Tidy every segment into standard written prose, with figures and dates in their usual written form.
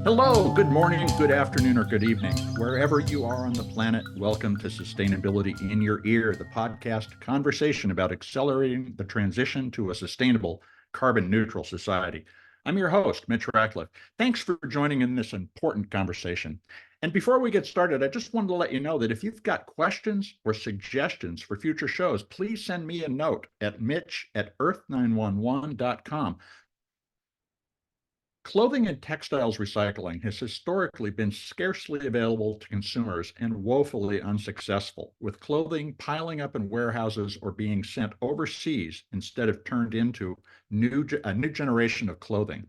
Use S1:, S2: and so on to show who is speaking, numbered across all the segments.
S1: Hello, good morning, good afternoon, or good evening. Wherever you are on the planet, welcome to Sustainability in Your Ear, the podcast conversation about accelerating the transition to a sustainable, carbon neutral society. I'm your host, Mitch Ratcliffe. Thanks for joining in this important conversation. And before we get started, I just wanted to let you know that if you've got questions or suggestions for future shows, please send me a note at mitch@earth911.com. Clothing and textiles recycling has historically been scarcely available to consumers and woefully unsuccessful, with clothing piling up in warehouses or being sent overseas instead of turned into a new generation of clothing.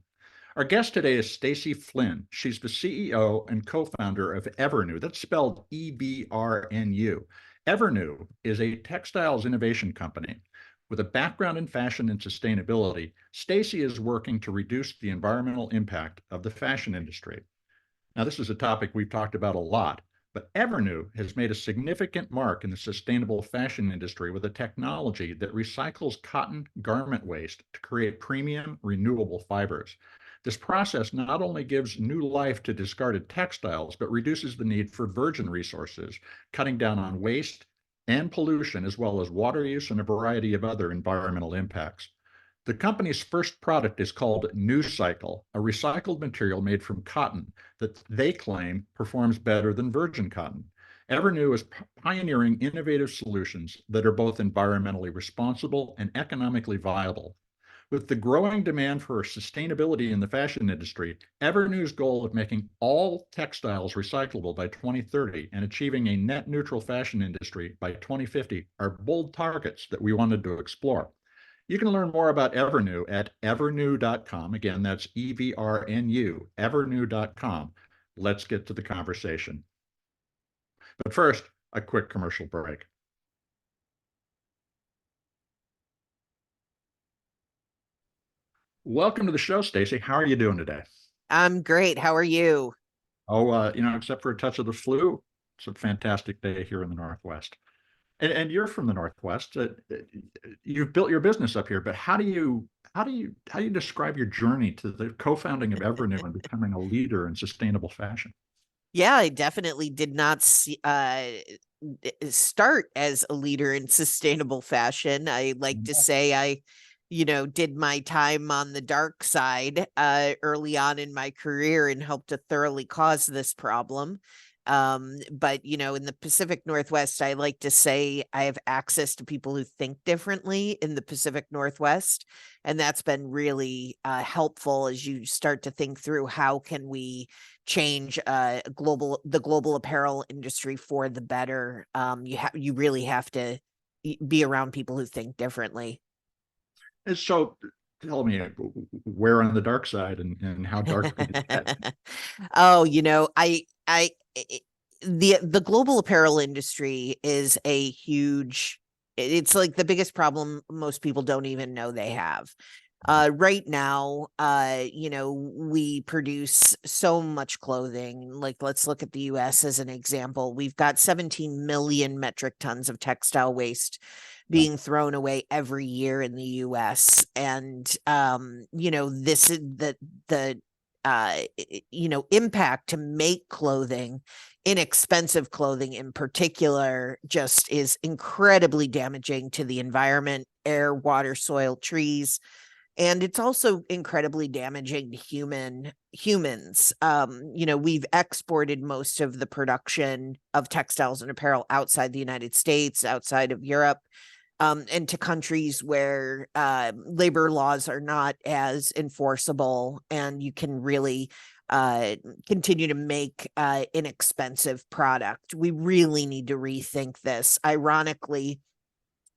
S1: Our guest today is Stacy Flynn. She's the CEO and co-founder of Evrnu. That's spelled Evrnu. Evrnu is a textiles innovation company. With a background in fashion and sustainability, Stacy is working to reduce the environmental impact of the fashion industry. Now, this is a topic we've talked about a lot, but Evrnu has made a significant mark in the sustainable fashion industry with a technology that recycles cotton garment waste to create premium renewable fibers. This process not only gives new life to discarded textiles, but reduces the need for virgin resources, cutting down on waste and pollution, as well as water use and a variety of other environmental impacts. The company's first product is called Nucycl, a recycled material made from cotton that they claim performs better than virgin cotton. Evrnu is pioneering innovative solutions that are both environmentally responsible and economically viable. With the growing demand for sustainability in the fashion industry, Evrnu's goal of making all textiles recyclable by 2030 and achieving a net neutral fashion industry by 2050 are bold targets that we wanted to explore. You can learn more about Evrnu at evrnu.com. Again, that's EVRNU, evrnu.com. Let's get to the conversation. But first, a quick commercial break. Welcome to the show, Stacy. How are you doing today?
S2: I'm great. How are you?
S1: Oh, except for a touch of the flu, it's a fantastic day here in the Northwest. And you're from the Northwest. You've built your business up here, but how do you describe your journey to the co-founding of Evrnu and becoming a leader in sustainable fashion?
S2: Yeah, I definitely did not start as a leader in sustainable fashion. I like to say I did my time on the dark side early on in my career and helped to thoroughly cause this problem. But in the Pacific Northwest, I like to say I have access to people who think differently in the Pacific Northwest, and that's been really helpful as you start to think through how can we change the global apparel industry for the better. You really have to be around people who think differently.
S1: And so tell me where on the dark side and how dark could it get?
S2: Oh, the global apparel industry is a huge, it's like the biggest problem most people don't even know they have. Right now, we produce so much clothing. Like, let's look at the US as an example. We've got 17 million metric tons of textile waste being thrown away every year in the US. And this is the impact to make clothing, inexpensive clothing in particular, just is incredibly damaging to the environment, air, water, soil, trees. And it's also incredibly damaging to humans. We've exported most of the production of textiles and apparel outside the United States, outside of Europe, and to countries where labor laws are not as enforceable, and you can really continue to make inexpensive product. We really need to rethink this. Ironically,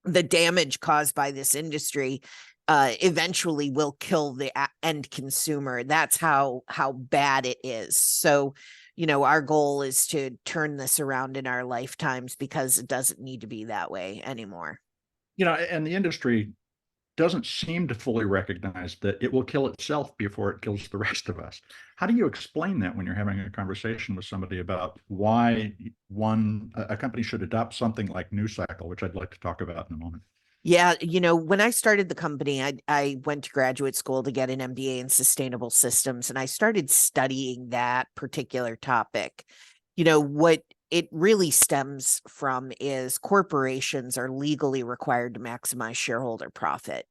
S2: the damage caused by this industry eventually will kill the end consumer. That's how bad it is. So, our goal is to turn this around in our lifetimes because it doesn't need to be that way anymore.
S1: And the industry doesn't seem to fully recognize that it will kill itself before it kills the rest of us. How do you explain that when you're having a conversation with somebody about why a company should adopt something like Nucycl, which I'd like to talk about in a moment?
S2: Yeah, when I started the company, I went to graduate school to get an MBA in sustainable systems, and I started studying that particular topic. What it really stems from is corporations are legally required to maximize shareholder profit,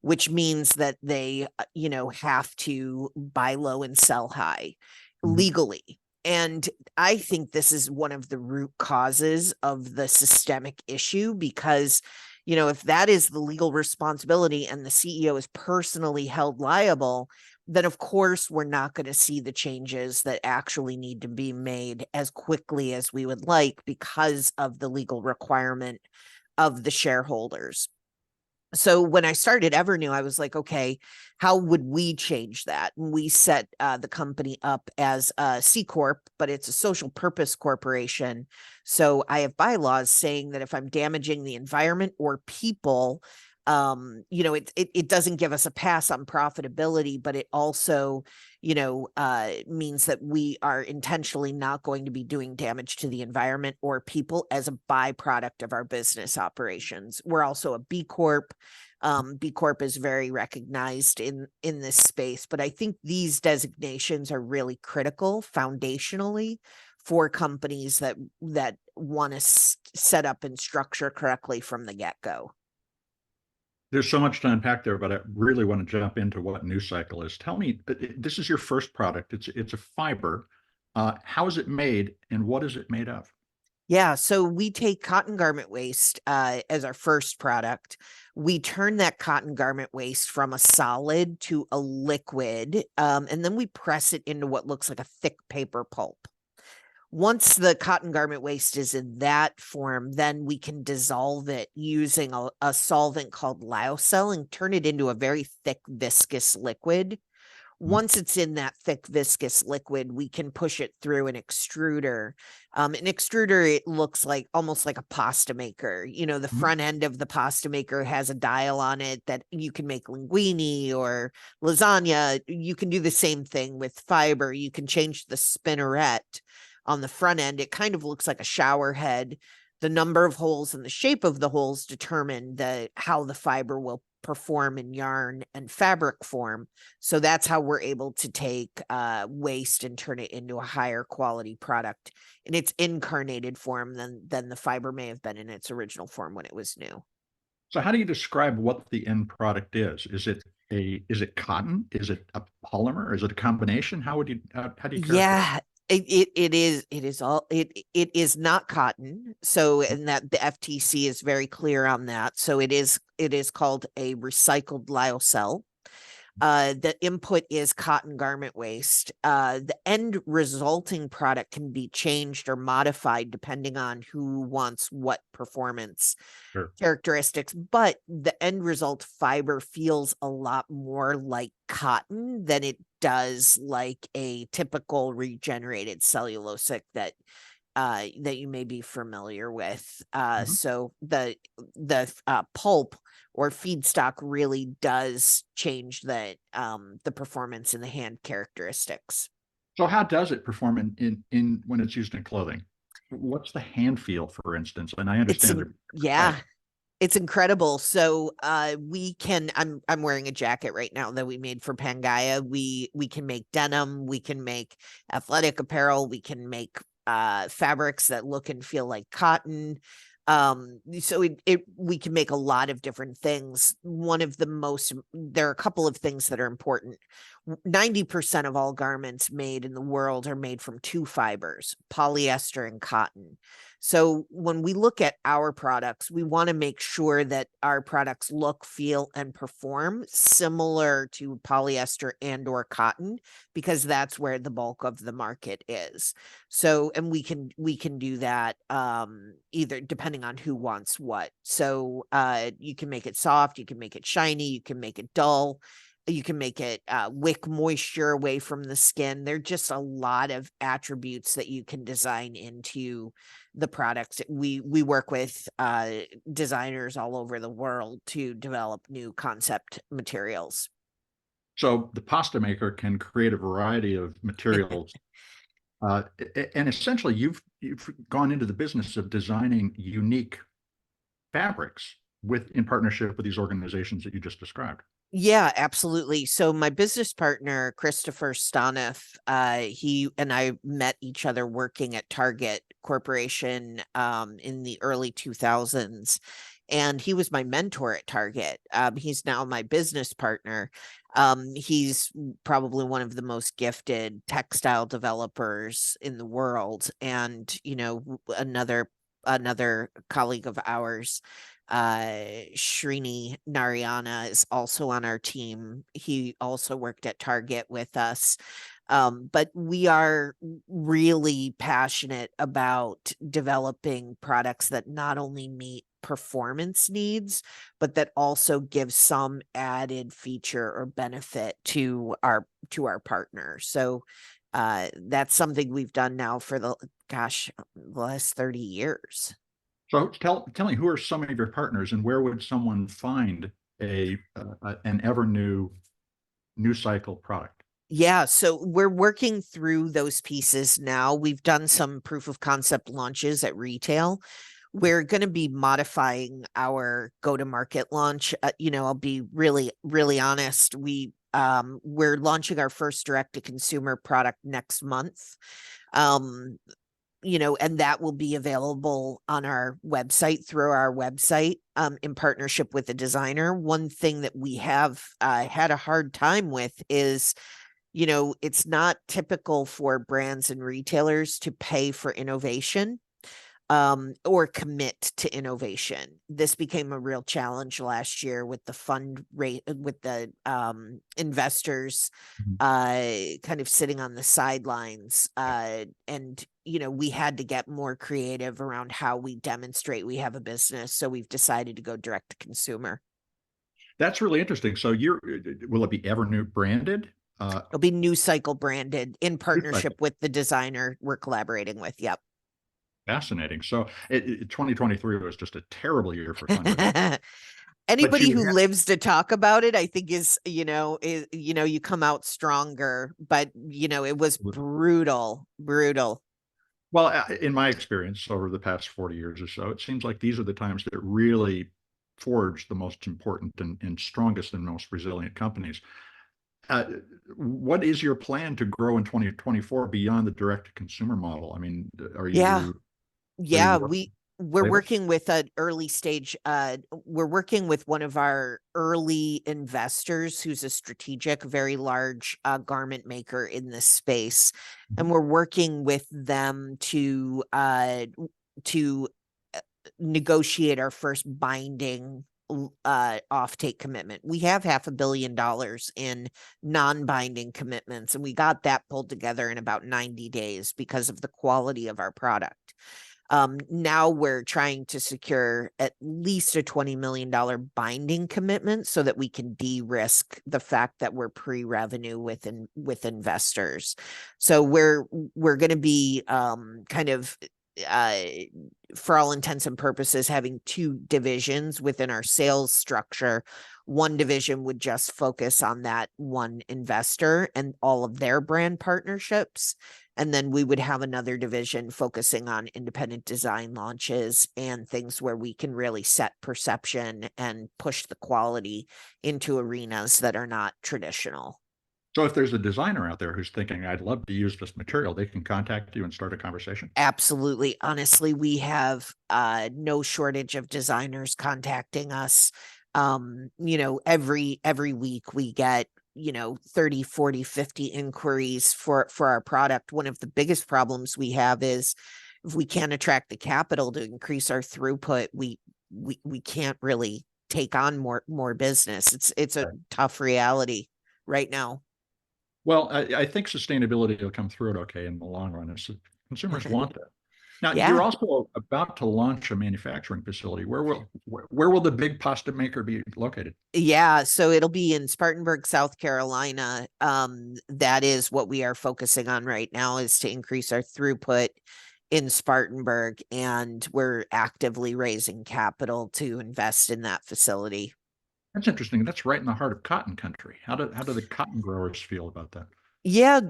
S2: which means that they, have to buy low and sell high
S1: Mhm.
S2: legally. And I think this is one of the root causes of the systemic issue because, if that is the legal responsibility and the CEO is personally held liable, then of course we're not going to see the changes that actually need to be made as quickly as we would like because of the legal requirement of the shareholders. So when I started Evrnu, I was like, okay, how would we change that? And we set the company up as a C Corp, but it's a social purpose corporation. So I have bylaws saying that if I'm damaging the environment or people, it doesn't give us a pass on profitability, but it also, means that we are intentionally not going to be doing damage to the environment or people as a byproduct of our business operations. We're also a B Corp. B Corp is very recognized in this space, but I think these designations are really critical foundationally for companies that want to set up and structure correctly from the get-go.
S1: There's so much to unpack there, but I really want to jump into what Nucycl is. Tell me, this is your first product. It's a fiber. How is it made, and what is it made of?
S2: Yeah, so we take cotton garment waste as our first product. We turn that cotton garment waste from a solid to a liquid, and then we press it into what looks like a thick paper pulp. Once the cotton garment waste is in that form, then we can dissolve it using a solvent called lyocell and turn it into a very thick, viscous liquid.
S1: Mhm.
S2: Once it's in that thick viscous liquid, we can push it through an extruder. An extruder, it looks like almost like a pasta maker. The
S1: Mhm.
S2: front end of the pasta maker has a dial on it that you can make linguine or lasagna. You can do the same thing with fiber. You can change the spinneret on the front end. It kind of looks like a shower head. The number of holes and the shape of the holes determine how the fiber will perform in yarn and fabric form. So that's how we're able to take waste and turn it into a higher quality product in its incarnated form than the fiber may have been in its original form when it was new.
S1: So how do you describe what the end product is? Is it cotton? Is it a polymer? Is it a combination? How do you characterize
S2: Yeah, it is not cotton. So,
S1: it?
S2: and that the FTC is very clear on that. So it is called a recycled lyocell. The input is cotton garment waste. The end resulting product can be changed or modified depending on who wants what performance
S1: Sure.
S2: characteristics, but the end result fiber feels a lot more like cotton than it does like a typical regenerated cellulosic that you may be familiar with.
S1: Mhm.
S2: So the pulp or feedstock really does change the performance and the hand characteristics.
S1: So how does it perform in when it's used in clothing? What's the hand feel, for instance? And I understand they're different
S2: Yeah,
S1: types.
S2: it's incredible. So we can I'm wearing a jacket right now that we made for Pangaya. We can make denim, we can make athletic apparel, we can make fabrics that look and feel like cotton. So we can make a lot of different things. There are a couple of things that are important. 90% of all garments made in the world are made from two fibers, polyester and cotton. So when we look at our products, we want to make sure that our products look, feel, and perform similar to polyester and or cotton, because that's where the bulk of the market is. So, and we can do that either depending on who wants what. So you can make it soft, you can make it shiny, you can make it dull, you can make it wick moisture away from the skin. There are just a lot of attributes that you can design into the products. We work with designers all over the world to develop new concept materials.
S1: So the pasta maker can create a variety of materials, and essentially you've gone into the business of designing unique fabrics. in partnership with these organizations that you just described?
S2: Yeah, absolutely. So my business partner, Christopher Staniff, he and I met each other working at Target Corporation in the early 2000s. And he was my mentor at Target. He's now my business partner. He's probably one of the most gifted textile developers in the world. And, another colleague of ours, Srini Narayana, is also on our team. He also worked at Target with us. But we are really passionate about developing products that not only meet performance needs, but that also give some added feature or benefit to our partner. So that's something we've done now for the last 30 years.
S1: So tell me, who are some of your partners, and where would someone find an Evrnu Nucycl product?
S2: Yeah, so we're working through those pieces now. We've done some proof of concept launches at retail. We're going to be modifying our go-to-market launch. I'll be really, really honest. We're launching our first direct-to-consumer product next month. And that will be available on our website, through our website, in partnership with the designer. One thing that we have had a hard time with is, it's not typical for brands and retailers to pay for innovation, or commit to innovation. This became a real challenge last year with the fund rate, with the investors
S1: Mhm.
S2: kind of sitting on the sidelines. And we had to get more creative around how we demonstrate we have a business. So we've decided to go direct to consumer.
S1: That's really interesting. So will it be Evrnu branded?
S2: It'll be Nucycl branded in
S1: Nucycl.
S2: partnership with the designer we're collaborating with. Yep.
S1: Fascinating. So 2023 was just a terrible year for fundraising. But
S2: Anybody
S1: you
S2: who
S1: had,
S2: lives to talk about it, I think you come out stronger. But it was brutal, brutal.
S1: well, in my experience over the past 40 years or so, it seems like these are the times that really forge the most important and strongest and most resilient companies. Uh, what is your plan to grow in 2024 beyond the direct to consumer model? I mean,
S2: Yeah,
S1: are you
S2: yeah.
S1: working
S2: We're
S1: labels?
S2: working with an early stage. We're working with one of our early investors, who's a strategic, very large garment maker in this space, and
S1: Mhm.
S2: we're working with them to negotiate our first binding offtake commitment. We have $500 million in non-binding commitments, and we got that pulled together in about 90 days because of the quality of our product. Now we're trying to secure at least a $20 million binding commitment so that we can de-risk the fact that we're pre-revenue with investors. So we're going to be kind of uh, for all intents and purposes, having two divisions within our sales structure. One division would just focus on that one investor and all of their brand partnerships. And then we would have another division focusing on independent design launches and things where we can really set perception and push the quality into arenas that are not traditional.
S1: So if there's a designer out there who's thinking, I'd love to use this material, they can contact you and start a conversation.
S2: Absolutely. Honestly, we have no shortage of designers contacting us. Every week we get 30, 40, 50 inquiries for our product. One of the biggest problems we have is if we can't attract the capital to increase our throughput, we can't really take on more business. It's a
S1: Right.
S2: tough reality right now.
S1: Well, I think sustainability will come through it okay in the long run. Consumers want that. Now, you're
S2: Yeah.
S1: also about to launch a manufacturing facility. Where will the big pasta maker be located?
S2: Yeah, so it'll be in Spartanburg, South Carolina. That is what we are focusing on right now, is to increase our throughput in Spartanburg, and we're actively raising capital to invest in that facility.
S1: That's interesting. That's right in the heart of cotton country. How do the cotton growers feel about that?
S2: Yeah,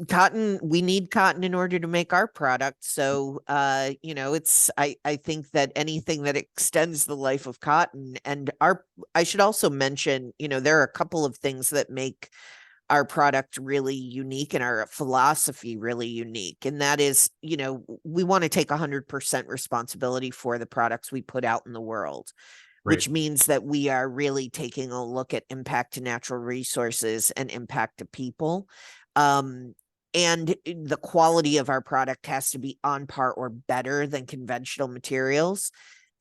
S2: Cotton, we need cotton in order to make our product. So it's I think that anything that extends the life of cotton and our I should also mention, there are a couple of things that make our product really unique and our philosophy really unique. And that is, we want to take 100% responsibility for the products we put out in the world,
S1: Great.
S2: which means that we are really taking a look at impact to natural resources and impact to people. Um, and the quality of our product has to be on par or better than conventional materials.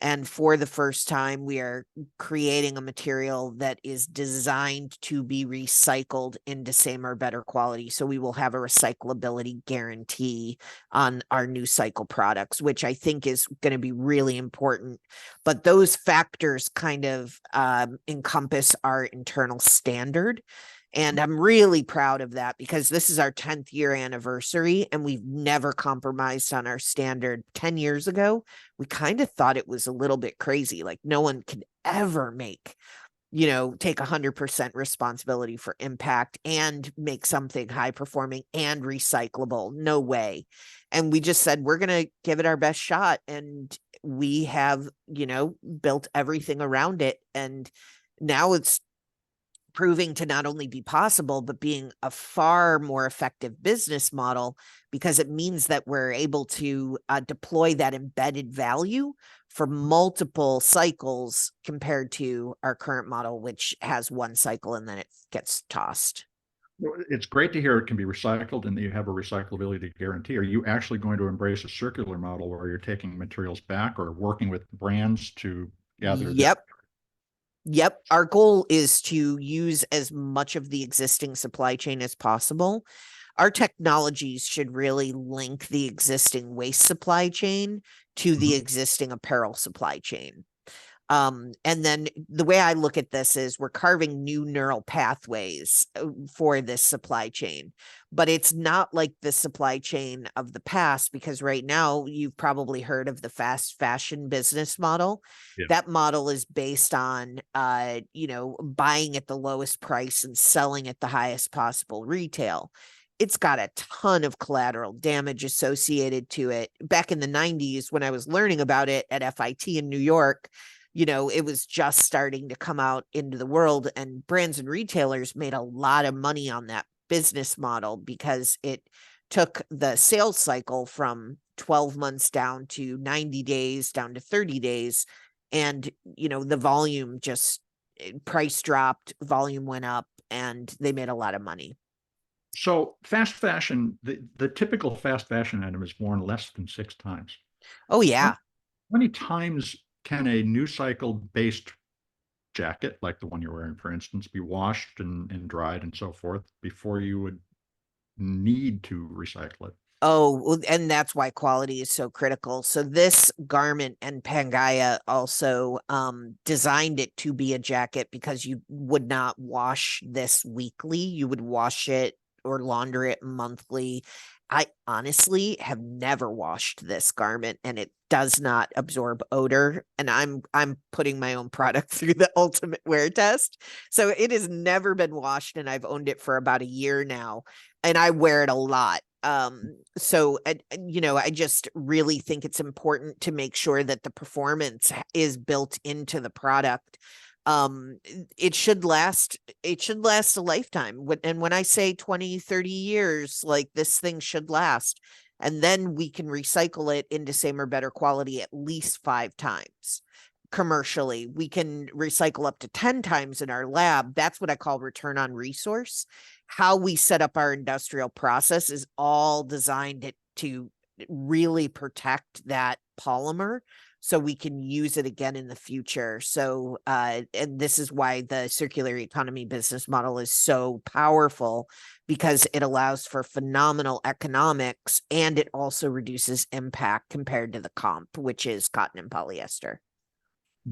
S2: And for the first time, we are creating a material that is designed to be recycled into same or better quality. So we will have a recyclability guarantee on our Nucycl products, which I think is going to be really important. But those factors kind of encompass our internal standard. And I'm really proud of that because this is our 10th year anniversary and we've never compromised on our standard. 10 years ago, we kind of thought it was a little bit crazy. Like no one could ever take 100% responsibility for impact and make something high performing and recyclable. No way. And we just said, we're going to give it our best shot. And we have, built everything around it. And now it's proving to not only be possible, but being a far more effective business model because it means that we're able to deploy that embedded value for multiple cycles compared to our current model, which has one cycle and then it gets tossed.
S1: It's great to hear it can be recycled and that you have a recyclability guarantee. Are you actually going to embrace a circular model where you're taking materials back or working with brands to gather their?
S2: Yep. Yep. Our goal is to use as much of the existing supply chain as possible. Our technologies should really link the existing waste supply chain to the
S1: Mhm.
S2: existing apparel supply chain. And then the way I look at this is we're carving new neural pathways for this supply chain, but it's not like the supply chain of the past because right now you've probably heard of the fast fashion business model.
S1: Yeah.
S2: That model is based on buying at the lowest price and selling at the highest possible retail. It's got a ton of collateral damage associated to it. Back in the 90s, when I was learning about it at FIT in New York, it was just starting to come out into the world, and brands and retailers made a lot of money on that business model because it took the sales cycle from 12 months down to 90 days, down to 30 days. And, the volume just price dropped, volume went up, and they made a lot of money.
S1: So fast fashion, the typical fast fashion item is worn less than 6 times.
S2: Oh,
S1: How
S2: yeah.
S1: many times can a new cycle based jacket, like the one you're wearing, for instance, be washed and dried and so forth before you would need to recycle it?
S2: Oh, and that's why quality is so critical. So this garment and Pangaya also designed it to be a jacket because you would not wash this weekly. You would wash it or launder it monthly. I honestly have never washed this garment and it does not absorb odor. And I'm putting my own product through the ultimate wear test. So it has never been washed and I've owned it for about a year now and I wear it a lot. So I just really think it's important to make sure that the performance is built into the product. It should last a lifetime. And when I say 20, 30 years, like this thing should last. And then we can recycle it into same or better quality at least 5 times. Commercially, we can recycle up to 10 times in our lab. That's what I call return on resource. How we set up our industrial process is all designed to really protect that polymer so we can use it again in the future. So, and this is why the circular economy business model is so powerful because it allows for phenomenal economics and it also reduces impact compared to the comp, which is cotton and polyester.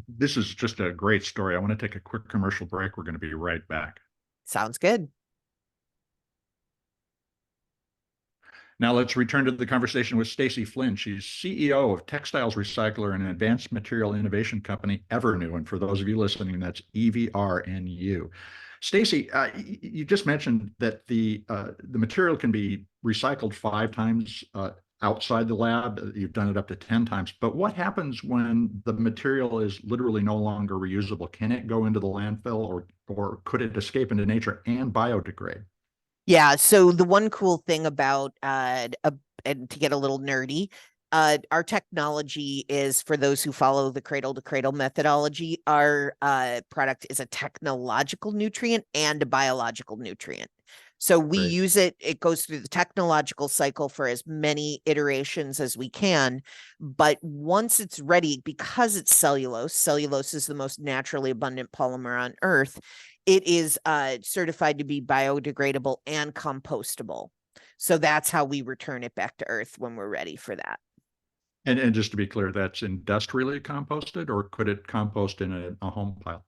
S1: This is just a great story. I want to take a quick commercial break. We're going to be right back.
S2: Sounds good.
S1: Now let's return to the conversation with Stacy Flynn. She's CEO of Textiles Recycler and advanced material innovation company Evrnu. And for those of you listening, that's EVRNU. Stacy, you just mentioned that the material can be recycled 5 times outside the lab. You've done it up to 10 times. But what happens when the material is literally no longer reusable? Can it go into the landfill, or could it escape into nature and biodegrade?
S2: Yeah, so the one cool thing about and to get a little nerdy, our technology is, for those who follow the cradle to cradle methodology, our product is a technological nutrient and a biological nutrient. So we
S1: Great.
S2: use it, it goes through the technological cycle for as many iterations as we can. But once it's ready, because it's cellulose, cellulose is the most naturally abundant polymer on Earth, it is certified to be biodegradable and compostable. So that's how we return it back to Earth when we're ready for that.
S1: And just to be clear, that's industrially composted, or could it compost in a home pile?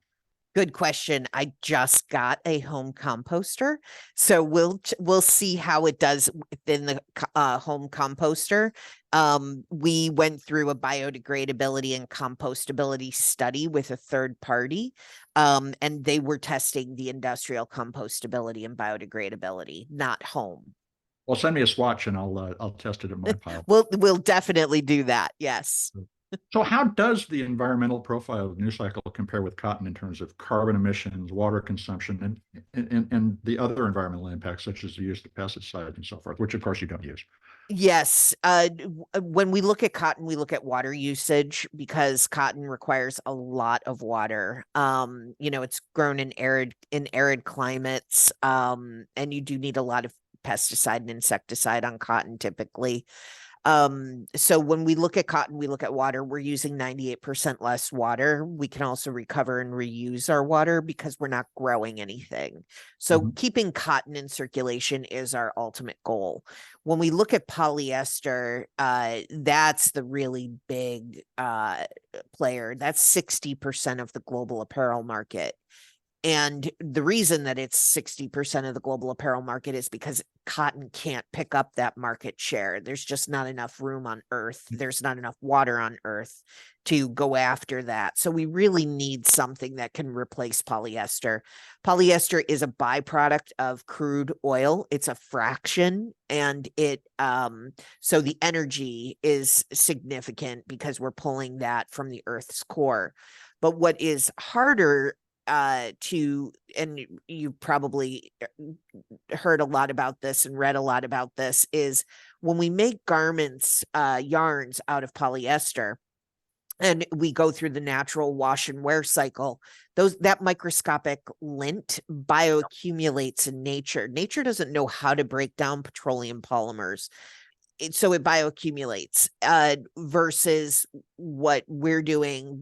S2: Good question. I just got a home composter, so we'll see how it does within the home composter. We went through a biodegradability and compostability study with a third party, and they were testing the industrial compostability and biodegradability, not home.
S1: Well, send me a swatch and I'll test it in my pile.
S2: We'll definitely do that. Yes.
S1: So how does the environmental profile of Nucycl compare with cotton in terms of carbon emissions, water consumption, and the other environmental impacts, such as the use of pesticides and so forth, which of course you don't use?
S2: Yes. When we look at cotton, we look at water usage because cotton requires a lot of water. It's grown in arid climates, and you do need a lot of pesticide and insecticide on cotton typically. So when we look at cotton, we look at water, we're using 98% less water. We can also recover and reuse our water because we're not growing anything. So
S1: Mhm.
S2: keeping cotton in circulation is our ultimate goal. When we look at polyester, that's the really big player. That's 60% of the global apparel market. And the reason that it's 60% of the global apparel market is because cotton can't pick up that market share. There's just not enough room on Earth. There's not enough water on Earth to go after that. So we really need something that can replace polyester. Polyester is a byproduct of crude oil. It's a fraction, and so the energy is significant because we're pulling that from the Earth's core. But what is harder and you probably heard a lot about this and read a lot about this, is when we make garments, yarns out of polyester, and we go through the natural wash and wear cycle, that microscopic lint bioaccumulates in nature. Nature doesn't know how to break down petroleum polymers. So it bioaccumulates, versus what we're doing.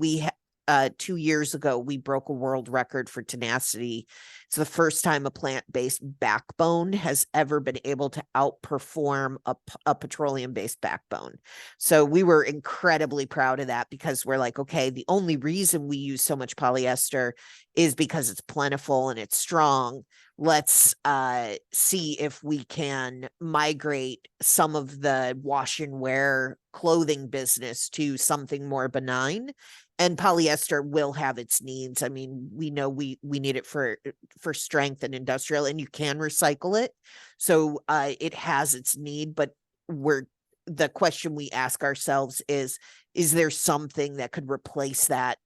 S2: 2 years ago, we broke a world record for tenacity. It's the first time a plant-based backbone has ever been able to outperform a petroleum-based backbone. So we were incredibly proud of that because we're like, okay, the only reason we use so much polyester is because it's plentiful and it's strong. Let's see if we can migrate some of the wash and wear clothing business to something more benign. And polyester will have its needs. I mean, we know we need it for strength and industrial, and you can recycle it. So it has its need, but the question we ask ourselves is there something that could replace that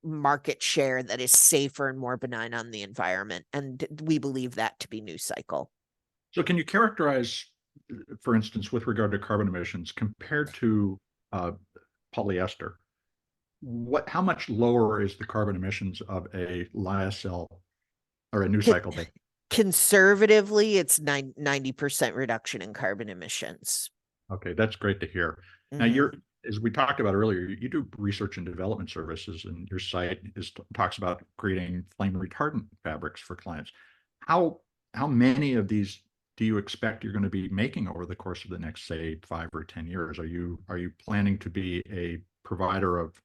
S2: market share that is safer and more benign on the environment? And we believe that to be Nucycl.
S1: So can you characterize, for instance, with regard to carbon emissions compared to uh, polyester, how much lower is the carbon emissions of a lyocell or a Nucycl base?
S2: Conservatively, it's 90% reduction in carbon emissions.
S1: Okay, that's great to hear. Now,
S2: Mhm.
S1: as we talked about earlier, you do research and development services, and your site talks about creating flame retardant fabrics for clients. How how many of these do you expect you're going to be making over the course of the next, say, 5 or 10 years? Are you planning to be a provider of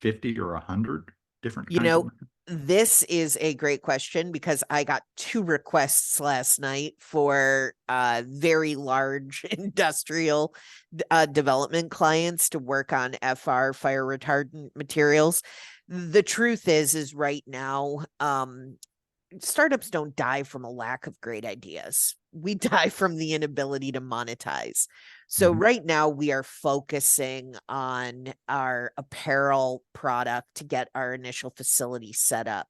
S1: 50 or 100 different
S2: You
S1: kinds of
S2: know,
S1: material?
S2: This is a great question because I got 2 requests last night for very large industrial development clients to work on FR, fire retardant materials. The truth is right now, startups don't die from a lack of great ideas. We die from the inability to monetize. So
S1: Mhm.
S2: right now we are focusing on our apparel product to get our initial facility set up.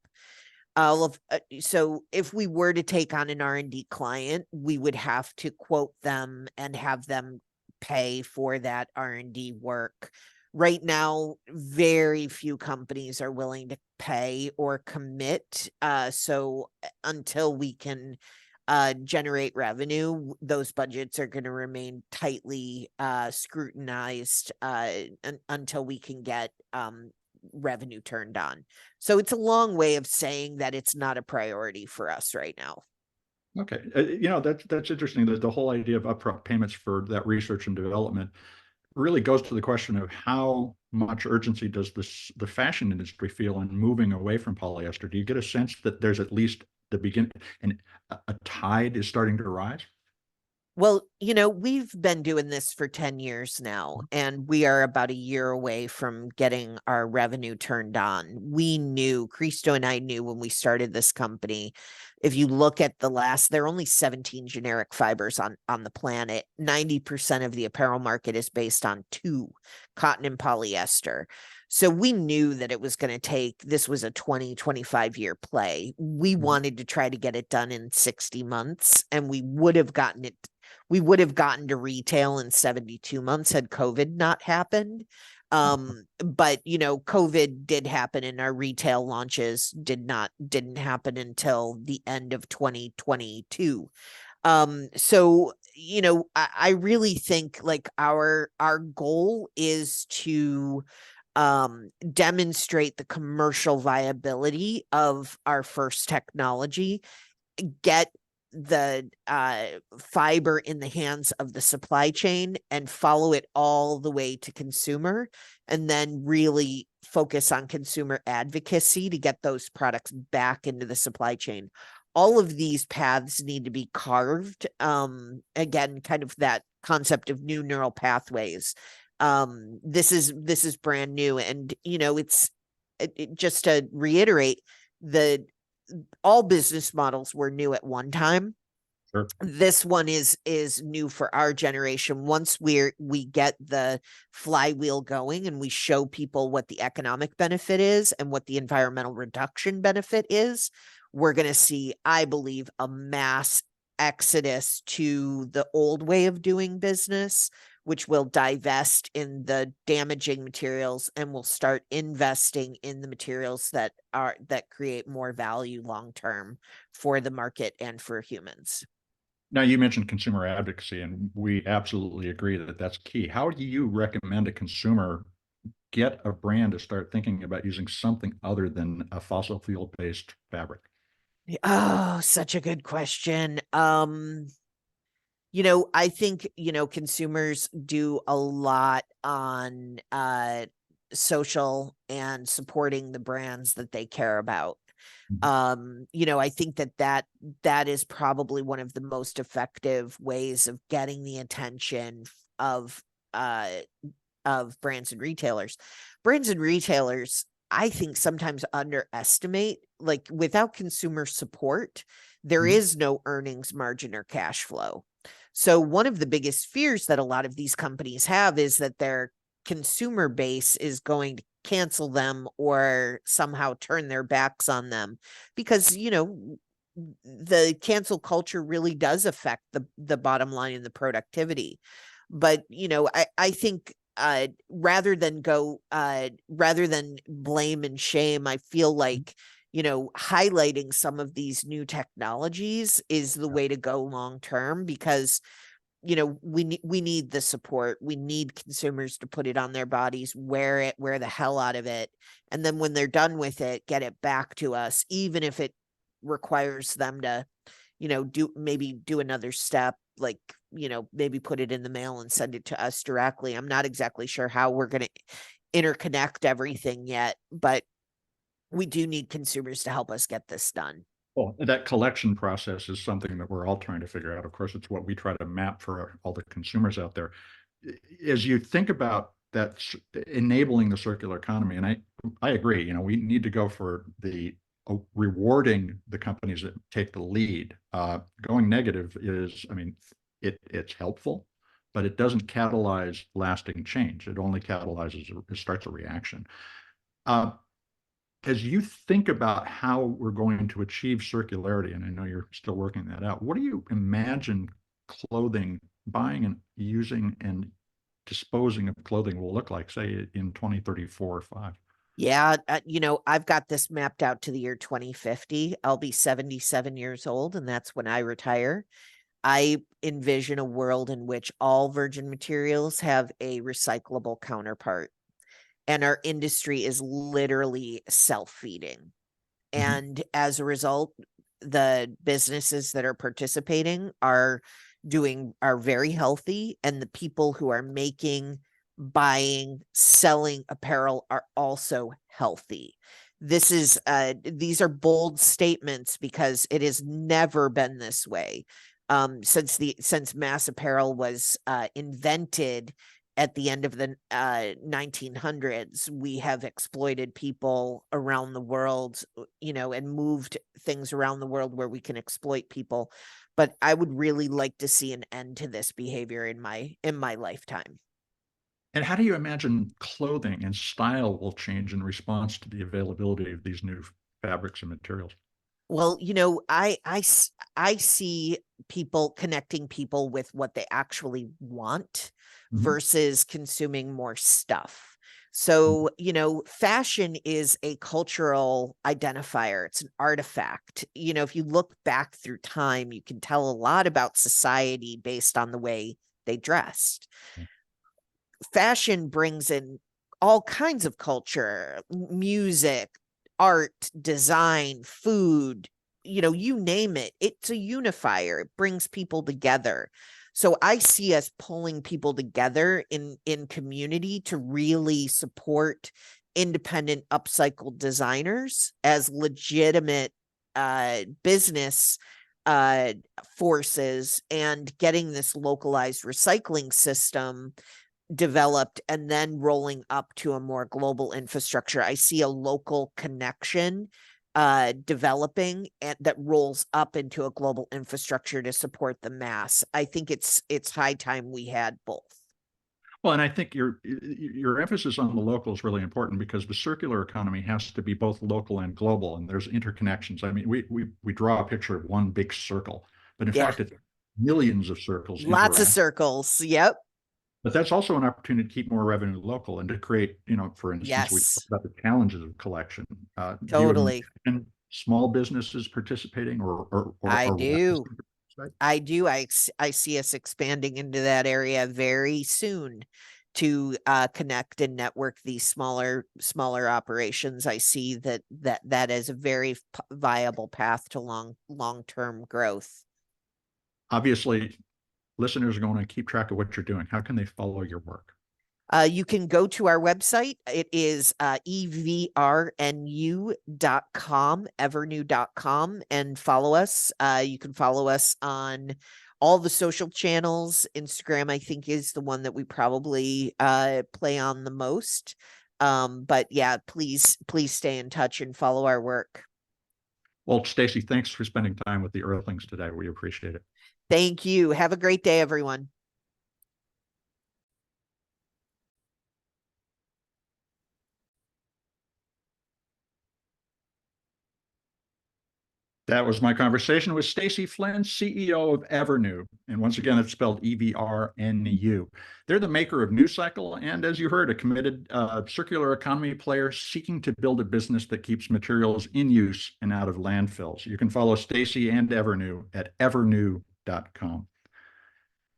S2: So if we were to take on an R&D client, we would have to quote them and have them pay for that R&D work. Right now, very few companies are willing to pay or commit. So until we can generate revenue, those budgets are going to remain tightly scrutinized until we can get revenue turned on. So it's a long way of saying that it's not a priority for us right now.
S1: Okay, that's interesting. That the whole idea of upfront payments for that research and development really goes to the question of how much urgency does the fashion industry feel in moving away from polyester? Do you get a sense that there's at least the begin and a tide is starting to rise?
S2: Well, we've been doing this for 10 years now, and we are about a year away from getting our revenue turned on. We knew, Cristo and I knew when we started this company, if you look at there are only 17 generic fibers on the planet. 90% of the apparel market is based on two, cotton and polyester. So we knew that this was a 20-25 year play. We
S1: Mhm.
S2: wanted to try to get it done in 60 months, and we would have gotten to retail in 72 months had COVID not happened. But COVID did happen and our retail launches didn't happen until the end of 2022. So I really think like our goal is to demonstrate the commercial viability of our first technology, get the fiber in the hands of the supply chain and follow it all the way to consumer, and then really focus on consumer advocacy to get those products back into the supply chain. All of these paths need to be carved. Again, kind of that concept of new neural pathways. This is brand new, and just to reiterate, the all business models were new at one time.
S1: Sure.
S2: This one is new for our generation. Once we get the flywheel going and we show people what the economic benefit is and what the environmental reduction benefit is, we're going to see, I believe, a mass exodus to the old way of doing business, which will divest in the damaging materials and will start investing in the materials that create more value long term for the market and for humans.
S1: Now, you mentioned consumer advocacy, and we absolutely agree that that's key. How do you recommend a consumer get a brand to start thinking about using something other than a fossil fuel-based fabric?
S2: Oh, such a good question. I think, consumers do a lot on social and supporting the brands that they care about.
S1: Mhm.
S2: I think that is probably one of the most effective ways of getting the attention of uh of brands and retailers. Brands and retailers, I think, sometimes underestimate, like, without consumer support, there
S1: Mhm.
S2: is no earnings margin or cash flow. So one of the biggest fears that a lot of these companies have is that their consumer base is going to cancel them or somehow turn their backs on them, because the cancel culture really does affect the bottom line and the productivity. But I think rather than blame and shame, I feel like highlighting some of these new technologies is the way to go long term, because we need the support. We need consumers to put it on their bodies, wear the hell out of it, and then when they're done with it, get it back to us, even if it requires them to do another step, like maybe put it in the mail and send it to us directly. I'm not exactly sure how we're going to interconnect everything yet, but We do need consumers to help us get this done.
S1: Well, that collection process is something that we're all trying to figure out. Of course, it's what we try to map for all the consumers out there. As you think about that, enabling the circular economy, and I agree, we need to go for the rewarding the companies that take the lead. Going negative is, I mean, it's helpful, but it doesn't catalyze lasting change. It only catalyzes, it starts a reaction. As you think about how we're going to achieve circularity, and I know you're still working that out, what do you imagine clothing, buying and using and disposing of clothing will look like, say, in 2034 or 5?
S2: Yeah, I've got this mapped out to the year 2050. I'll be 77 years old, and that's when I retire. I envision a world in which all virgin materials have a recyclable counterpart, and our industry is literally self-feeding.
S1: Mm-hmm.
S2: And as a result, the businesses that are participating are very healthy, and the people who are making, buying, selling apparel are also healthy. These are bold statements because it has never been this way. Since mass apparel was invented at the end of the 1900s, we have exploited people around the world, and moved things around the world where we can exploit people. But I would really like to see an end to this behavior in my lifetime.
S1: And how do you imagine clothing and style will change in response to the availability of these new fabrics and materials?
S2: Well, I see people connecting people with what they actually want
S1: Mm-hmm.
S2: versus consuming more stuff. So, fashion is a cultural identifier. It's an artifact. If you look back through time, you can tell a lot about society based on the way they dressed. Fashion brings in all kinds of culture, music, art, design, food, you name it. It's a unifier. It brings people together. So I see us pulling people together in community to really support independent upcycled designers as legitimate business forces, and getting this localized recycling system developed and then rolling up to a more global infrastructure. I see a local connection developing, and that rolls up into a global infrastructure to support the mass. I think it's high time we had both.
S1: Well, and I think your emphasis on the local is really important because the circular economy has to be both local and global, and there's interconnections. I mean, we draw a picture of one big circle, but in
S2: Yeah,
S1: fact, it's millions of circles
S2: lots of
S1: interact.
S2: circles. Yep.
S1: But that's also an opportunity to keep more revenue local and to create, for instance, we talked
S2: Yes,
S1: about the challenges of collection. Do you
S2: totally.
S1: imagine small businesses participating
S2: I
S1: or
S2: do.
S1: right?
S2: I do. I see us expanding into that area very soon to connect and network these smaller operations. I see that is a very viable path to long-term growth.
S1: Obviously, listeners are going to keep track of what you're doing. How can they follow your work?
S2: You can go to our website. It is evrnu.com, evrnu.com, and follow us. You can follow us on all the social channels. Instagram, I think, is the one that we probably play on the most. But yeah, please stay in touch and follow our work.
S1: Well, Stacy, thanks for spending time with the Earthlings today. We appreciate it.
S2: Thank you. Have a great day, everyone.
S1: That was my conversation with Stacy Flynn, CEO of Evrnu. And once again, it's spelled Evrnu. They're the maker of Nucycl, and as you heard, a committed circular economy player seeking to build a business that keeps materials in use and out of landfills. You can follow Stacy and Evrnu at evrnu.com.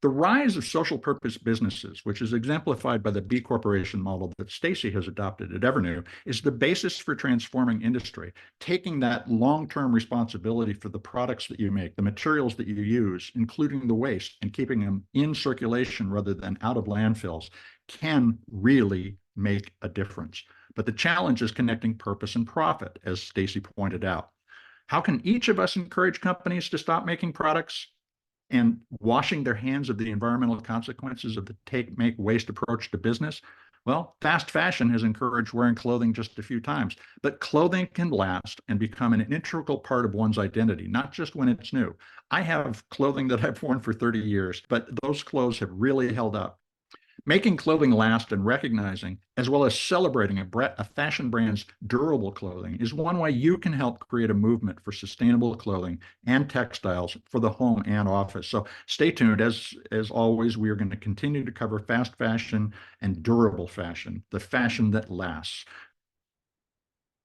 S1: The rise of social purpose businesses, which is exemplified by the B Corporation model that Stacy has adopted at Evrnu, is the basis for transforming industry, taking that long-term responsibility for the products that you make, the materials that you use, including the waste, and keeping them in circulation rather than out of landfills, can really make a difference. But the challenge is connecting purpose and profit, as Stacy pointed out. How can each of us encourage companies to stop making products and washing their hands of the environmental consequences of the take, make, waste approach to business? Well, fast fashion has encouraged wearing clothing just a few times, but clothing can last and become an integral part of one's identity, not just when it's new. I have clothing that I've worn for 30 years, but those clothes have really held up. Making clothing last and recognizing, as well as celebrating a fashion brand's durable clothing, is one way you can help create a movement for sustainable clothing and textiles for the home and office. So stay tuned. As always, we are going to continue to cover fast fashion and durable fashion, the fashion that lasts.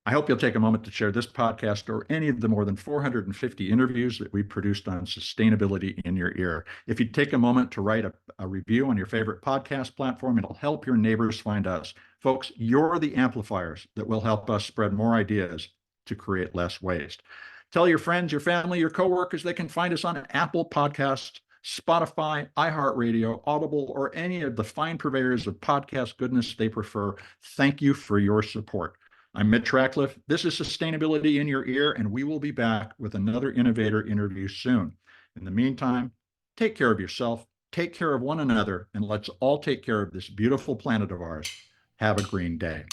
S1: I hope you'll take a moment to share this podcast or any of the more than 450 interviews that we produced on sustainability in your ear. If you take a moment to write a review on your favorite podcast platform, it'll help your neighbors find us. Folks, you're the amplifiers that will help us spread more ideas to create less waste. Tell your friends, your family, your coworkers they can find us on Apple Podcasts, Spotify, iHeartRadio, Audible, or any of the fine purveyors of podcast goodness they prefer. Thank you for your support. I'm Mitch Ratcliffe. This is Sustainability in Your Ear, and we will be back with another innovator interview soon. In the meantime, take care of yourself, take care of one another, and let's all take care of this beautiful planet of ours. Have a green day.